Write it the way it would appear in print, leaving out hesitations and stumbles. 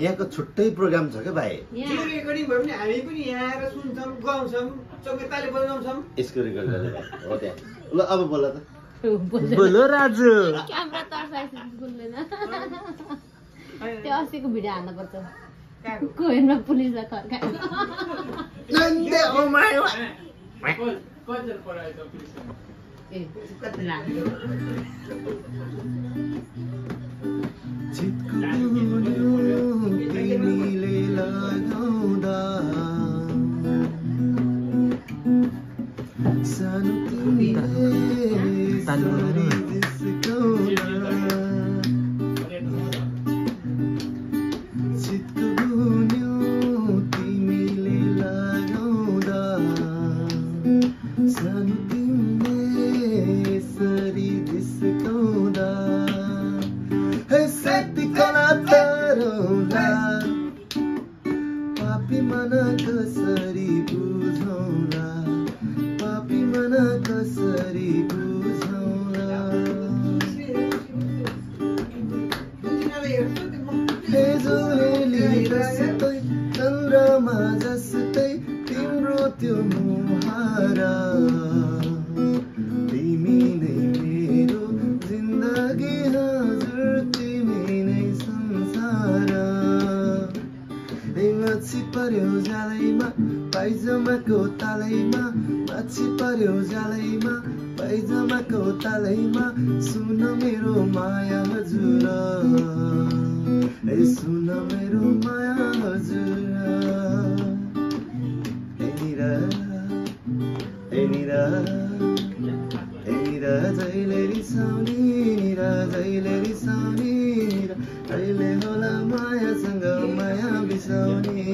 यहाँको छुट्टै प्रोग्राम छ क्या भाइ रेकर्डिङ भयो भने हामी पनि यहाँ आएर सुन्छौँ गाउँछौँ चौकेताले बजाउँछौँ यसको रेकर्ड गरेर हो त्यहाँ ल अब बोल त बोलो राजु क्यामेरा तर्साइछ बोल्दैन त्यो अस्तिको भिडियो हाल्नु पर्छ कोइनमा पुलिसलाई थर्कायो नन्दे ओ माय कति पढायो त पुलिस ए कति लाग्यो तिमीले लगाउँदा सानो तिमीले चितको गुन्यो तिमीले लगाउँदा सानो तिमीले यसरी दिस्काउँदा शक्ति कला तरौला पापी मन कसरी बुझौला पापी मन कसरी बुझौला हेजोले जस्तै चन्द्रमा जस्तै तिम्रो त्यो मुहारा तिमी नै मेरो जिन्दगी हजुर तिमी नै संसार माछी पर्यो जालैमा पाइजामाको तालैमा माछी पर्यो जालैमा पाइजामाको तालैमा सुन मेरो माया हजुर ए सुन मेरो माया हजुर जहिले रिसाउने जहिले रिसाउने अहिले होला मायासँग माया बिसाउने